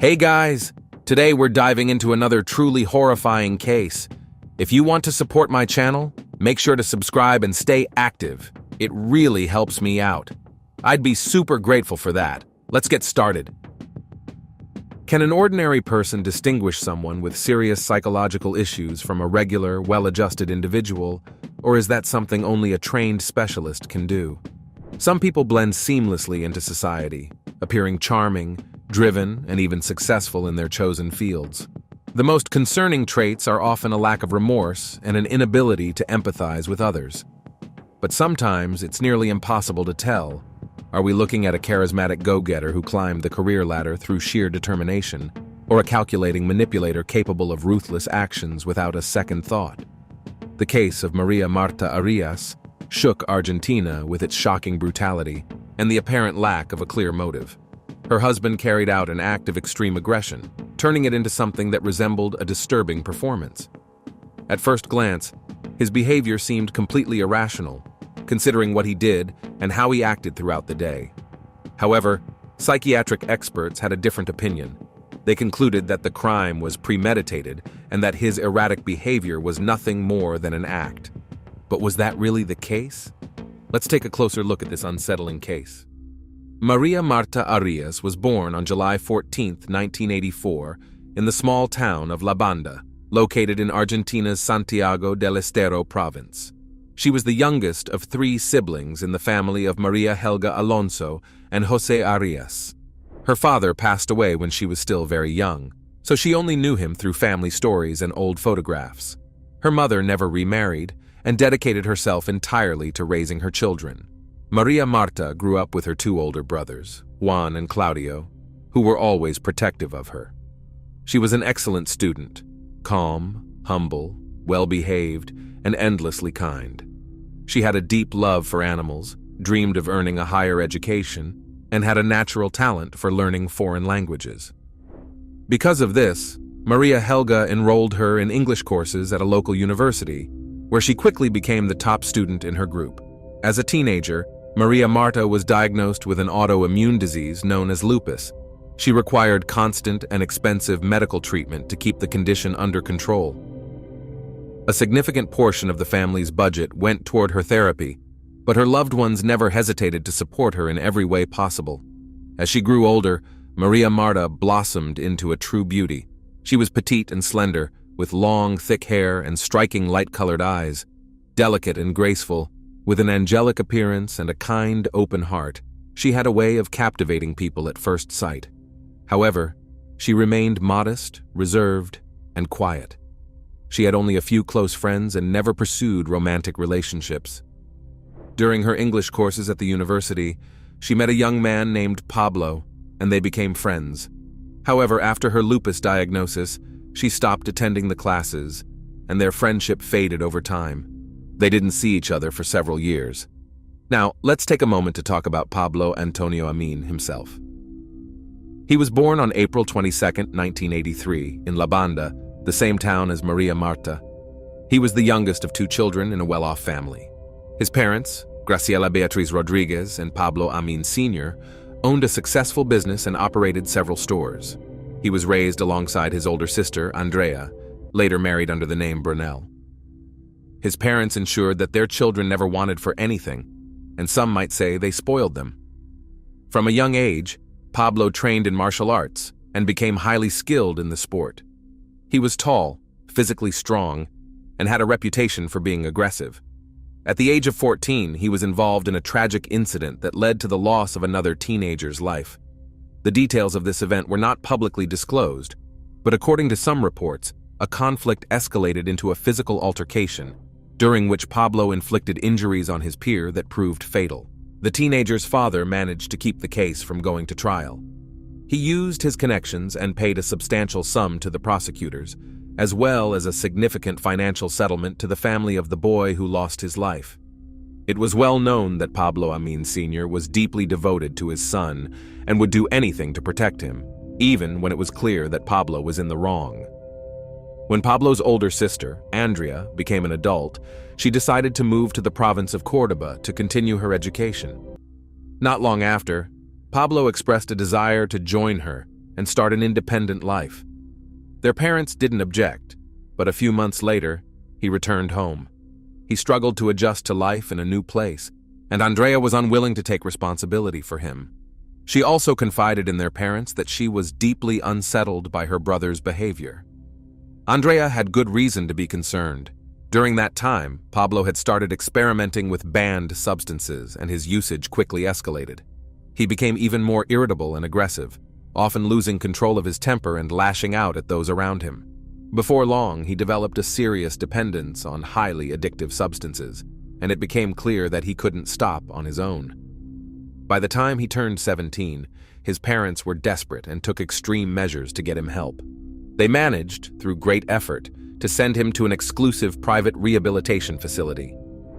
Hey guys! Today we're diving into another truly horrifying case. If you want to support my channel, make sure to subscribe and stay active. It really helps me out. I'd be super grateful for that. Let's get started. Can an ordinary person distinguish someone with serious psychological issues from a regular, well-adjusted individual, or is that something only a trained specialist can do? Some people blend seamlessly into society, appearing charming, driven, and even successful in their chosen fields. The most concerning traits are often a lack of remorse and an inability to empathize with others. But sometimes it's nearly impossible to tell. Are we looking at a charismatic go-getter who climbed the career ladder through sheer determination, or a calculating manipulator capable of ruthless actions without a second thought? The case of Maria Marta Arias shook Argentina with its shocking brutality and the apparent lack of a clear motive. Her husband carried out an act of extreme aggression, turning it into something that resembled a disturbing performance. At first glance, his behavior seemed completely irrational, considering what he did and how he acted throughout the day. However, psychiatric experts had a different opinion. They concluded that the crime was premeditated and that his erratic behavior was nothing more than an act. But was that really the case? Let's take a closer look at this unsettling case. Maria Marta Arias was born on July 14, 1984, in the small town of La Banda, located in Argentina's Santiago del Estero province. She was the youngest of three siblings in the family of Maria Helga Alonso and José Arias. Her father passed away when she was still very young, so she only knew him through family stories and old photographs. Her mother never remarried and dedicated herself entirely to raising her children. Maria Marta grew up with her two older brothers, Juan and Claudio, who were always protective of her. She was an excellent student, calm, humble, well-behaved, and endlessly kind. She had a deep love for animals, dreamed of earning a higher education, and had a natural talent for learning foreign languages. Because of this, Maria Helga enrolled her in English courses at a local university, where she quickly became the top student in her group. As a teenager, Maria Marta was diagnosed with an autoimmune disease known as lupus. She required constant and expensive medical treatment to keep the condition under control. A significant portion of the family's budget went toward her therapy, but her loved ones never hesitated to support her in every way possible. As she grew older, Maria Marta blossomed into a true beauty. She was petite and slender, with long, thick hair and striking light-colored eyes. Delicate and graceful, with an angelic appearance and a kind, open heart, she had a way of captivating people at first sight. However, she remained modest, reserved, and quiet. She had only a few close friends and never pursued romantic relationships. During her English courses at the university, she met a young man named Pablo, and they became friends. However, after her lupus diagnosis, she stopped attending the classes, and their friendship faded over time. They didn't see each other for several years. Now, let's take a moment to talk about Pablo Antonio Amin himself. He was born on April 22, 1983, in La Banda, the same town as Maria Marta. He was the youngest of two children in a well-off family. His parents, Graciela Beatriz Rodriguez and Pablo Amin Sr., owned a successful business and operated several stores. He was raised alongside his older sister, Andrea, later married under the name Brunel. His parents ensured that their children never wanted for anything, and some might say they spoiled them. From a young age, Pablo trained in martial arts and became highly skilled in the sport. He was tall, physically strong, and had a reputation for being aggressive. At the age of 14, he was involved in a tragic incident that led to the loss of another teenager's life. The details of this event were not publicly disclosed, but according to some reports, a conflict escalated into a physical altercation, during which Pablo inflicted injuries on his peer that proved fatal. The teenager's father managed to keep the case from going to trial. He used his connections and paid a substantial sum to the prosecutors, as well as a significant financial settlement to the family of the boy who lost his life. It was well known that Pablo Amin Sr. was deeply devoted to his son and would do anything to protect him, even when it was clear that Pablo was in the wrong. When Pablo's older sister, Andrea, became an adult, she decided to move to the province of Córdoba to continue her education. Not long after, Pablo expressed a desire to join her and start an independent life. Their parents didn't object, but a few months later, he returned home. He struggled to adjust to life in a new place, and Andrea was unwilling to take responsibility for him. She also confided in their parents that she was deeply unsettled by her brother's behavior. Andrea had good reason to be concerned. During that time, Pablo had started experimenting with banned substances, and his usage quickly escalated. He became even more irritable and aggressive, often losing control of his temper and lashing out at those around him. Before long, he developed a serious dependence on highly addictive substances, and it became clear that he couldn't stop on his own. By the time he turned 17, his parents were desperate and took extreme measures to get him help. They managed, through great effort, to send him to an exclusive private rehabilitation facility.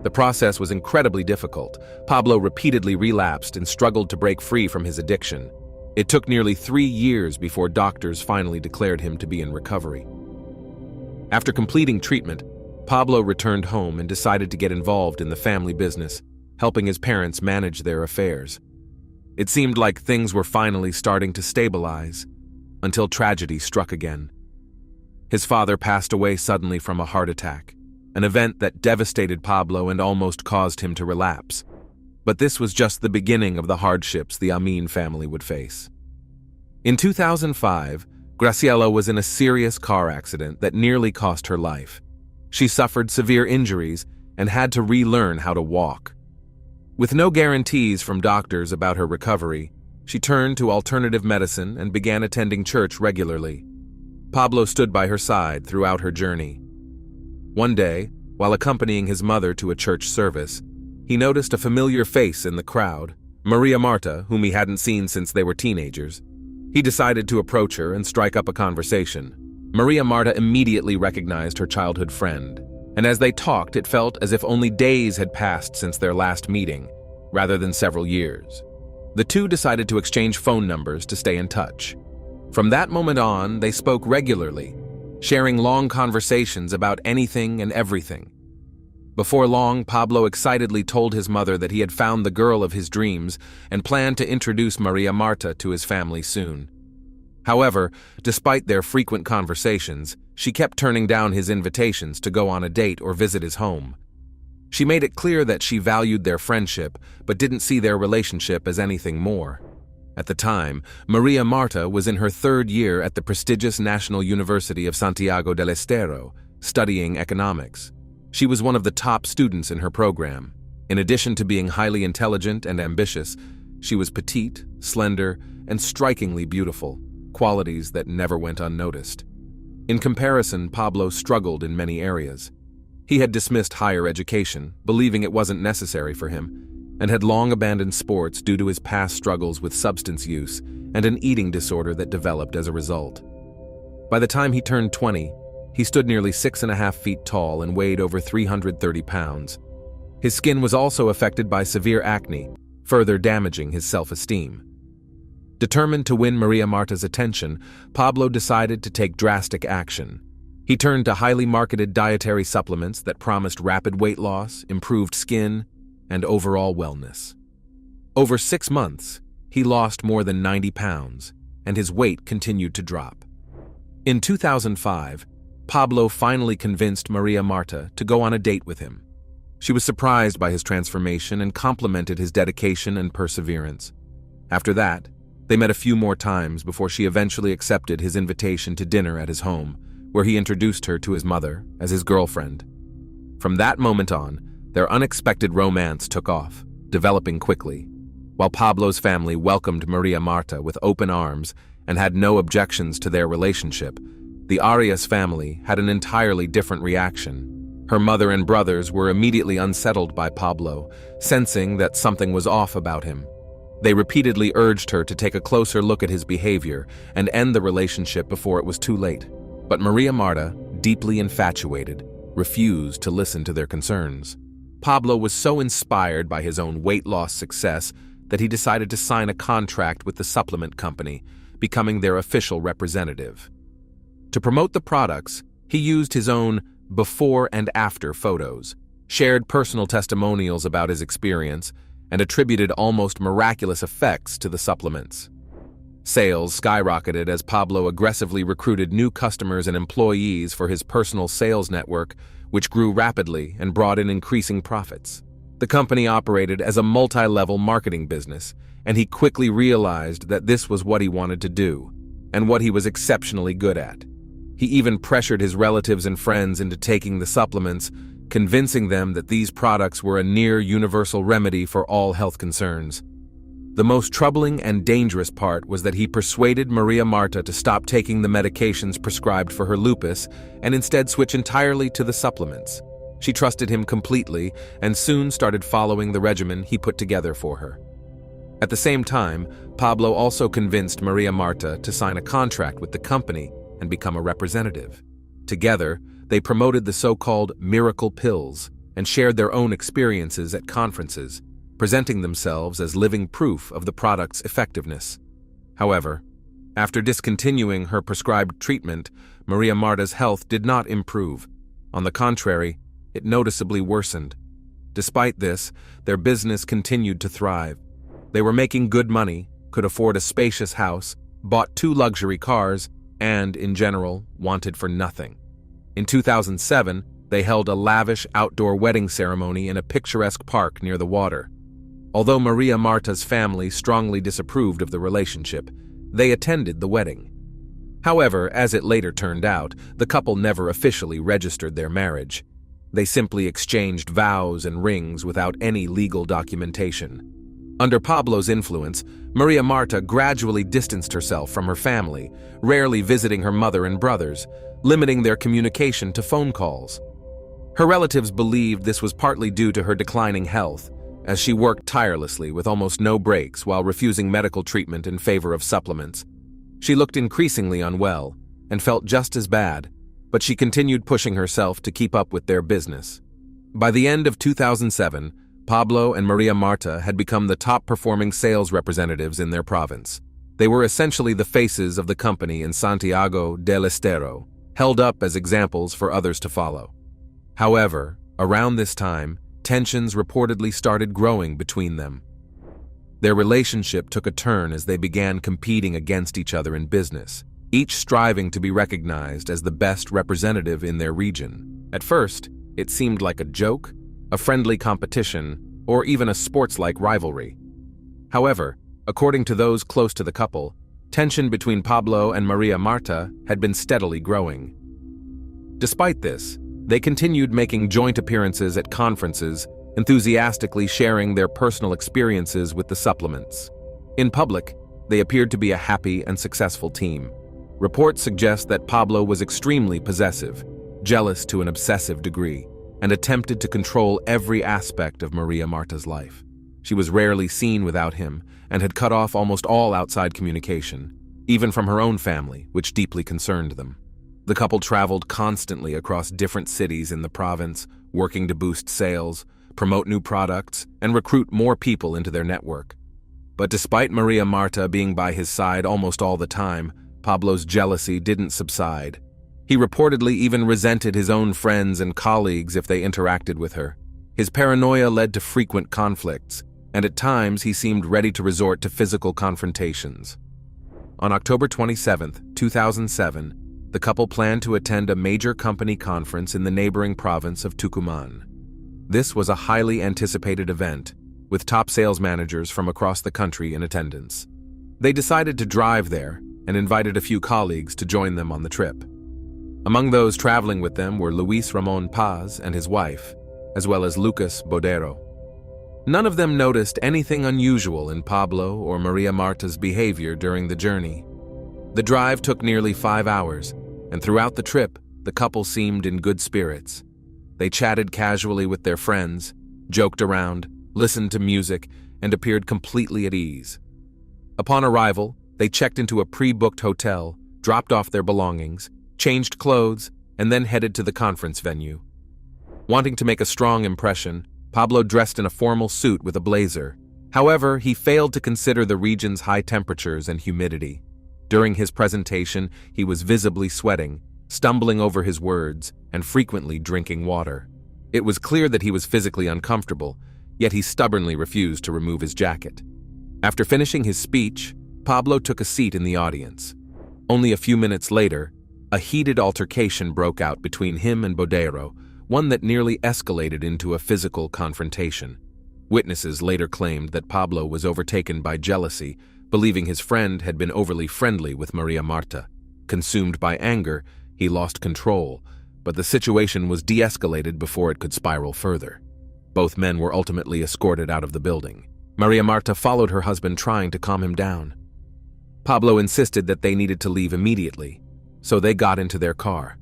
The process was incredibly difficult. Pablo repeatedly relapsed and struggled to break free from his addiction. It took nearly 3 years before doctors finally declared him to be in recovery. After completing treatment, Pablo returned home and decided to get involved in the family business, helping his parents manage their affairs. It seemed like things were finally starting to stabilize, until tragedy struck again. His father passed away suddenly from a heart attack, an event that devastated Pablo and almost caused him to relapse. But this was just the beginning of the hardships the Amin family would face. In 2005, Graciela was in a serious car accident that nearly cost her life. She suffered severe injuries and had to relearn how to walk. With no guarantees from doctors about her recovery, she turned to alternative medicine and began attending church regularly. Pablo stood by her side throughout her journey. One day, while accompanying his mother to a church service, he noticed a familiar face in the crowd, Maria Marta, whom he hadn't seen since they were teenagers. He decided to approach her and strike up a conversation. Maria Marta immediately recognized her childhood friend, and as they talked, it felt as if only days had passed since their last meeting, rather than several years. The two decided to exchange phone numbers to stay in touch. From that moment on, they spoke regularly, sharing long conversations about anything and everything. Before long, Pablo excitedly told his mother that he had found the girl of his dreams and planned to introduce Maria Marta to his family soon. However, despite their frequent conversations, she kept turning down his invitations to go on a date or visit his home. She made it clear that she valued their friendship, but didn't see their relationship as anything more. At the time, Maria Marta was in her 3rd year at the prestigious National University of Santiago del Estero, studying economics. She was one of the top students in her program. In addition to being highly intelligent and ambitious, she was petite, slender, and strikingly beautiful, qualities that never went unnoticed. In comparison, Pablo struggled in many areas. He had dismissed higher education, believing it wasn't necessary for him, and had long abandoned sports due to his past struggles with substance use and an eating disorder that developed as a result. By the time he turned 20, he stood nearly 6.5 feet tall and weighed over 330 pounds. His skin was also affected by severe acne, further damaging his self-esteem. Determined to win Maria Marta's attention, Pablo decided to take drastic action. He turned to highly marketed dietary supplements that promised rapid weight loss, improved skin, and overall wellness. Over 6 months, he lost more than 90 pounds, and his weight continued to drop. In 2005, Pablo finally convinced Maria Marta to go on a date with him. She was surprised by his transformation and complimented his dedication and perseverance. After that, they met a few more times before she eventually accepted his invitation to dinner at his home, where he introduced her to his mother as his girlfriend. From that moment on, their unexpected romance took off, developing quickly. While Pablo's family welcomed Maria Marta with open arms and had no objections to their relationship, the Arias family had an entirely different reaction. Her mother and brothers were immediately unsettled by Pablo, sensing that something was off about him. They repeatedly urged her to take a closer look at his behavior and end the relationship before it was too late. But Maria Marta, deeply infatuated, refused to listen to their concerns. Pablo was so inspired by his own weight loss success that he decided to sign a contract with the supplement company, becoming their official representative. To promote the products, he used his own before and after photos, shared personal testimonials about his experience, and attributed almost miraculous effects to the supplements. Sales skyrocketed as Pablo aggressively recruited new customers and employees for his personal sales network, which grew rapidly and brought in increasing profits. The company operated as a multi-level marketing business, and he quickly realized that this was what he wanted to do, and what he was exceptionally good at. He even pressured his relatives and friends into taking the supplements, convincing them that these products were a near-universal remedy for all health concerns. The most troubling and dangerous part was that he persuaded Maria Marta to stop taking the medications prescribed for her lupus and instead switch entirely to the supplements. She trusted him completely and soon started following the regimen he put together for her. At the same time, Pablo also convinced Maria Marta to sign a contract with the company and become a representative. Together, they promoted the so-called miracle pills and shared their own experiences at conferences, presenting themselves as living proof of the product's effectiveness. However, after discontinuing her prescribed treatment, Maria Marta's health did not improve. On the contrary, it noticeably worsened. Despite this, their business continued to thrive. They were making good money, could afford a spacious house, bought 2 luxury cars, and, in general, wanted for nothing. In 2007, they held a lavish outdoor wedding ceremony in a picturesque park near the water. Although Maria Marta's family strongly disapproved of the relationship, they attended the wedding. However, as it later turned out, the couple never officially registered their marriage. They simply exchanged vows and rings without any legal documentation. Under Pablo's influence, Maria Marta gradually distanced herself from her family, rarely visiting her mother and brothers, limiting their communication to phone calls. Her relatives believed this was partly due to her declining health, as she worked tirelessly with almost no breaks while refusing medical treatment in favor of supplements. She looked increasingly unwell and felt just as bad, but she continued pushing herself to keep up with their business. By the end of 2007, Pablo and Maria Marta had become the top-performing sales representatives in their province. They were essentially the faces of the company in Santiago del Estero, held up as examples for others to follow. However, around this time, tensions reportedly started growing between them. Their relationship took a turn as they began competing against each other in business, each striving to be recognized as the best representative in their region. At first, it seemed like a joke, a friendly competition, or even a sports-like rivalry. However, according to those close to the couple, tension between Pablo and Maria Marta had been steadily growing. Despite this, they continued making joint appearances at conferences, enthusiastically sharing their personal experiences with the supplements. In public, they appeared to be a happy and successful team. Reports suggest that Pablo was extremely possessive, jealous to an obsessive degree, and attempted to control every aspect of Maria Marta's life. She was rarely seen without him and had cut off almost all outside communication, even from her own family, which deeply concerned them. The couple traveled constantly across different cities in the province, working to boost sales, promote new products, and recruit more people into their network. But despite Maria Marta being by his side almost all the time, Pablo's jealousy didn't subside. He reportedly even resented his own friends and colleagues if they interacted with her. His paranoia led to frequent conflicts, and at times he seemed ready to resort to physical confrontations. On October 27, 2007, the couple planned to attend a major company conference in the neighboring province of Tucumán. This was a highly anticipated event, with top sales managers from across the country in attendance. They decided to drive there and invited a few colleagues to join them on the trip. Among those traveling with them were Luis Ramon Paz and his wife, as well as Lucas Bodero. None of them noticed anything unusual in Pablo or Maria Marta's behavior during the journey. The drive took nearly 5 hours, and throughout the trip, the couple seemed in good spirits. They chatted casually with their friends, joked around, listened to music, and appeared completely at ease. Upon arrival, they checked into a pre-booked hotel, dropped off their belongings, changed clothes, and then headed to the conference venue. Wanting to make a strong impression, Pablo dressed in a formal suit with a blazer. However, he failed to consider the region's high temperatures and humidity. During his presentation, he was visibly sweating, stumbling over his words, and frequently drinking water. It was clear that he was physically uncomfortable, yet he stubbornly refused to remove his jacket. After finishing his speech, Pablo took a seat in the audience. Only a few minutes later, a heated altercation broke out between him and Bodero, one that nearly escalated into a physical confrontation. Witnesses later claimed that Pablo was overtaken by jealousy, believing his friend had been overly friendly with Maria Marta. Consumed by anger, he lost control, but the situation was de-escalated before it could spiral further. Both men were ultimately escorted out of the building. Maria Marta followed her husband, trying to calm him down. Pablo insisted that they needed to leave immediately, so they got into their car.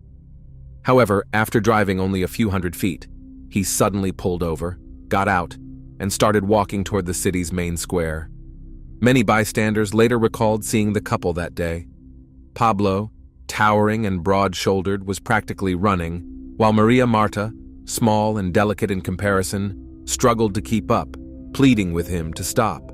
However, after driving only a few hundred feet, he suddenly pulled over, got out, and started walking toward the city's main square. Many bystanders later recalled seeing the couple that day. Pablo, towering and broad-shouldered, was practically running, while Maria Marta, small and delicate in comparison, struggled to keep up, pleading with him to stop.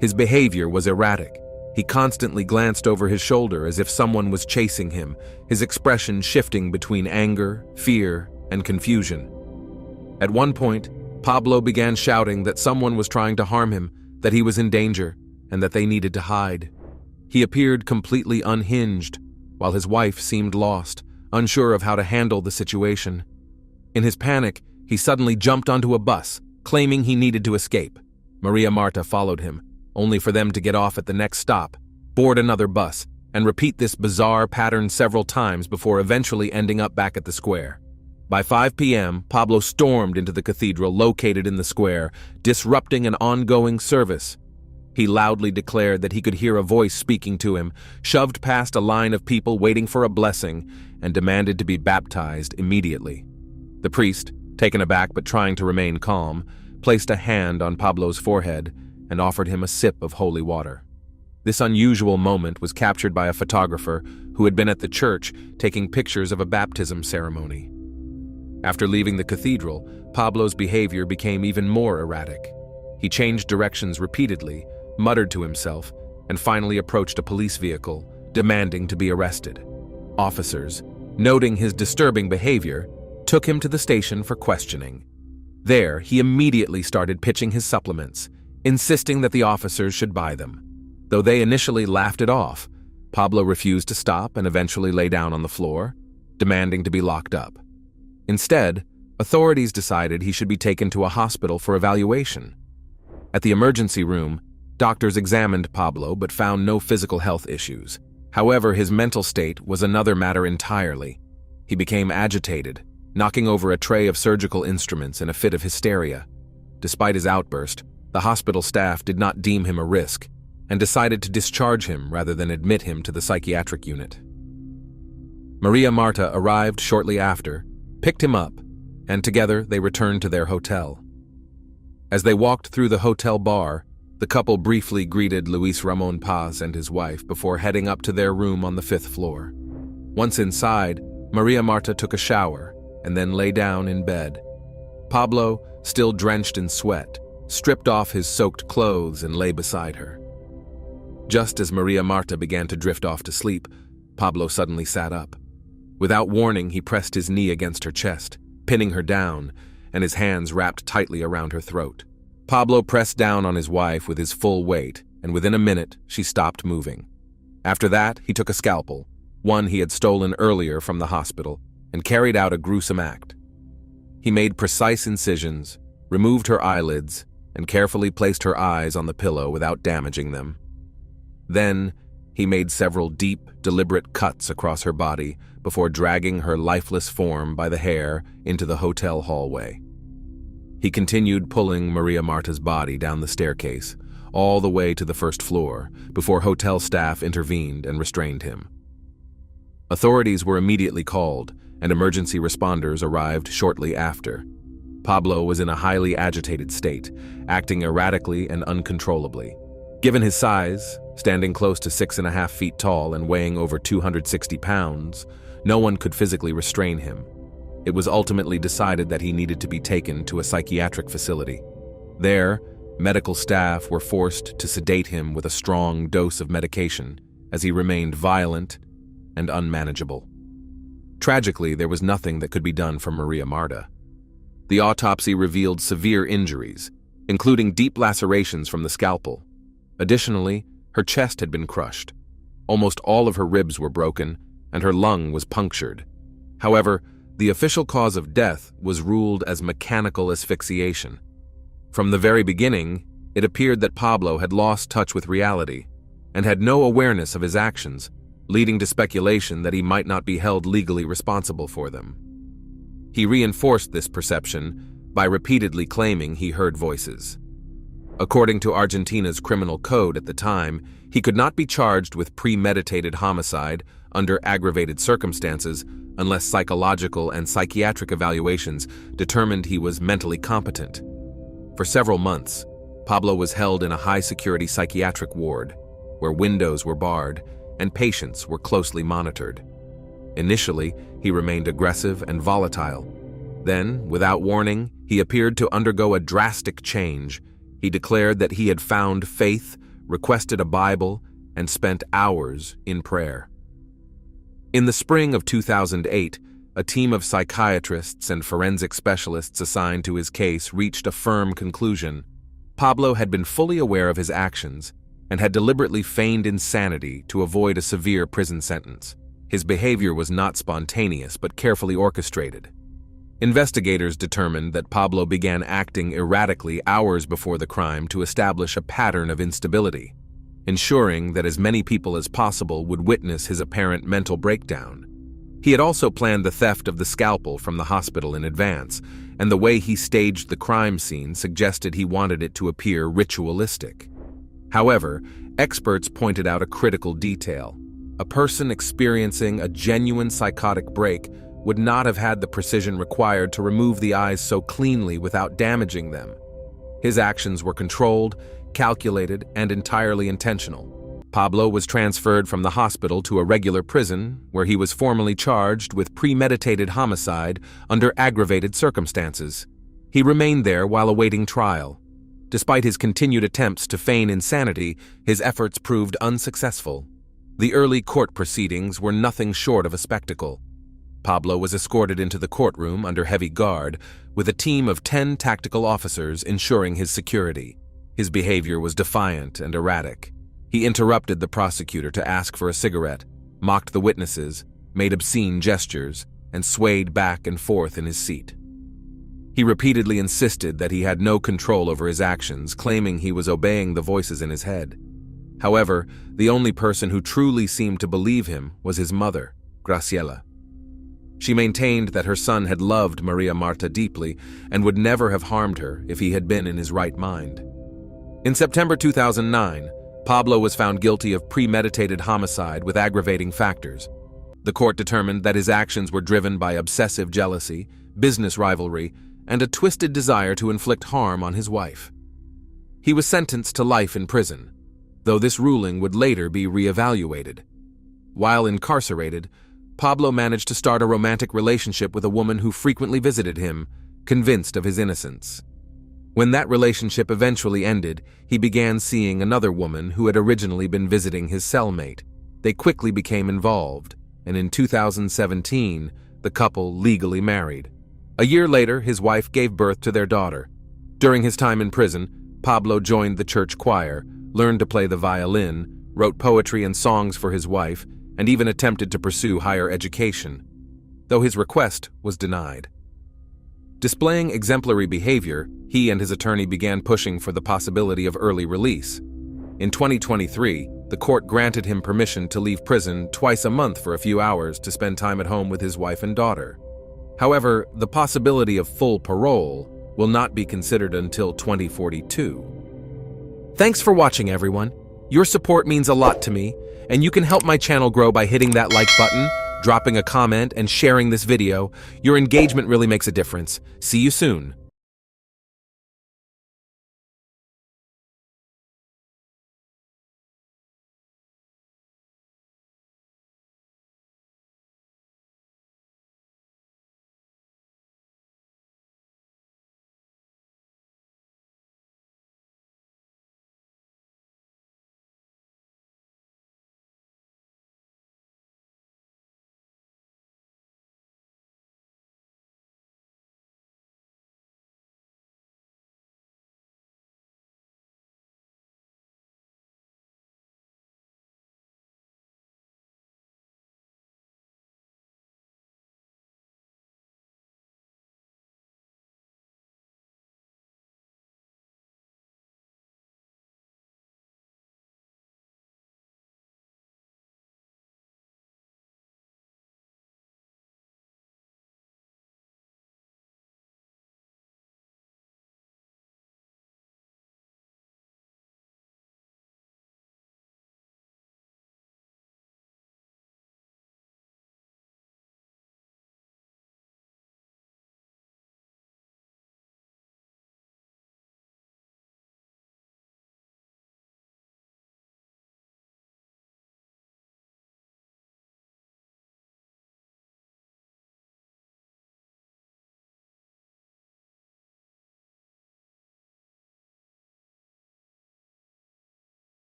His behavior was erratic. He constantly glanced over his shoulder as if someone was chasing him, his expression shifting between anger, fear, and confusion. At one point, Pablo began shouting that someone was trying to harm him, that he was in danger, and that they needed to hide. He appeared completely unhinged, while his wife seemed lost, unsure of how to handle the situation. In his panic, he suddenly jumped onto a bus, claiming he needed to escape. Maria Marta followed him, only for them to get off at the next stop, board another bus, and repeat this bizarre pattern several times before eventually ending up back at the square. By 5 p.m., Pablo stormed into the cathedral located in the square, disrupting an ongoing service. He loudly declared that he could hear a voice speaking to him, shoved past a line of people waiting for a blessing, and demanded to be baptized immediately. The priest, taken aback but trying to remain calm, placed a hand on Pablo's forehead and offered him a sip of holy water. This unusual moment was captured by a photographer who had been at the church taking pictures of a baptism ceremony. After leaving the cathedral, Pablo's behavior became even more erratic. He changed directions repeatedly, muttered to himself, and finally approached a police vehicle, demanding to be arrested. Officers, noting his disturbing behavior, took him to the station for questioning. There, he immediately started pitching his supplements, insisting that the officers should buy them. Though they initially laughed it off, Pablo refused to stop and eventually lay down on the floor, demanding to be locked up. Instead, authorities decided he should be taken to a hospital for evaluation. At the emergency room, doctors examined Pablo but found no physical health issues. However, his mental state was another matter entirely. He became agitated, knocking over a tray of surgical instruments in a fit of hysteria. Despite his outburst, the hospital staff did not deem him a risk and decided to discharge him rather than admit him to the psychiatric unit. Maria Marta arrived shortly after, picked him up, and together they returned to their hotel. As they walked through the hotel bar, the couple briefly greeted Luis Ramon Paz and his wife before heading up to their room on the 5th floor. Once inside, Maria Marta took a shower and then lay down in bed. Pablo, still drenched in sweat, stripped off his soaked clothes and lay beside her. Just as Maria Marta began to drift off to sleep, Pablo suddenly sat up. Without warning, he pressed his knee against her chest, pinning her down, and his hands wrapped tightly around her throat. Pablo pressed down on his wife with his full weight, and within a minute, she stopped moving. After that, he took a scalpel, one he had stolen earlier from the hospital, and carried out a gruesome act. He made precise incisions, removed her eyelids, and carefully placed her eyes on the pillow without damaging them. Then, he made several deep, deliberate cuts across her body before dragging her lifeless form by the hair into the hotel hallway. He continued pulling Maria Marta's body down the staircase, all the way to the 1st floor, before hotel staff intervened and restrained him. Authorities were immediately called, and emergency responders arrived shortly after. Pablo was in a highly agitated state, acting erratically and uncontrollably. Given his size, standing close to 6.5 feet tall and weighing over 260 pounds, no one could physically restrain him. It was ultimately decided that he needed to be taken to a psychiatric facility. There, medical staff were forced to sedate him with a strong dose of medication as he remained violent and unmanageable. Tragically, there was nothing that could be done for Maria Marta. The autopsy revealed severe injuries, including deep lacerations from the scalpel. Additionally, Her chest had been crushed. Almost all of her ribs were broken, and her lung was punctured. However, the official cause of death was ruled as mechanical asphyxiation. From the very beginning, it appeared that Pablo had lost touch with reality and had no awareness of his actions, leading to speculation that he might not be held legally responsible for them. He reinforced this perception by repeatedly claiming he heard voices. According to Argentina's criminal code at the time, he could not be charged with premeditated homicide under aggravated circumstances unless psychological and psychiatric evaluations determined he was mentally competent. For several months, Pablo was held in a high-security psychiatric ward, where windows were barred and patients were closely monitored. Initially, he remained aggressive and volatile. Then, without warning, he appeared to undergo a drastic change. He declared that he had found faith, requested a Bible, and spent hours in prayer. In the spring of 2008, a team of psychiatrists and forensic specialists assigned to his case reached a firm conclusion. Pablo had been fully aware of his actions and had deliberately feigned insanity to avoid a severe prison sentence. His behavior was not spontaneous but carefully orchestrated. Investigators determined that Pablo began acting erratically hours before the crime to establish a pattern of instability, ensuring that as many people as possible would witness his apparent mental breakdown. He had also planned the theft of the scalpel from the hospital in advance, and the way he staged the crime scene suggested he wanted it to appear ritualistic. However, experts pointed out a critical detail. A person experiencing a genuine psychotic break would not have had the precision required to remove the eyes so cleanly without damaging them. His actions were controlled, calculated, and entirely intentional. Pablo was transferred from the hospital to a regular prison, where he was formally charged with premeditated homicide under aggravated circumstances. He remained there while awaiting trial. Despite his continued attempts to feign insanity, his efforts proved unsuccessful. The early court proceedings were nothing short of a spectacle. Pablo was escorted into the courtroom under heavy guard, with a team of 10 tactical officers ensuring his security. His behavior was defiant and erratic. He interrupted the prosecutor to ask for a cigarette, mocked the witnesses, made obscene gestures, and swayed back and forth in his seat. He repeatedly insisted that he had no control over his actions, claiming he was obeying the voices in his head. However, the only person who truly seemed to believe him was his mother, Graciela. She maintained that her son had loved Maria Marta deeply and would never have harmed her if he had been in his right mind. In September 2009, Pablo was found guilty of premeditated homicide with aggravating factors. The court determined that his actions were driven by obsessive jealousy, business rivalry, and a twisted desire to inflict harm on his wife. He was sentenced to life in prison, though this ruling would later be reevaluated. While incarcerated, Pablo managed to start a romantic relationship with a woman who frequently visited him, convinced of his innocence. When that relationship eventually ended, he began seeing another woman who had originally been visiting his cellmate. They quickly became involved, and in 2017, the couple legally married. A year later, his wife gave birth to their daughter. During his time in prison, Pablo joined the church choir, learned to play the violin, wrote poetry and songs for his wife, and even attempted to pursue higher education, though his request was denied. Displaying exemplary behavior, he and his attorney began pushing for the possibility of early release. In 2023, the court granted him permission to leave prison twice a month for a few hours to spend time at home with his wife and daughter. However, the possibility of full parole will not be considered until 2042. Thanks for watching, everyone. Your support means a lot to me, and you can help my channel grow by hitting that like button, dropping a comment, and sharing this video. Your engagement really makes a difference. See you soon.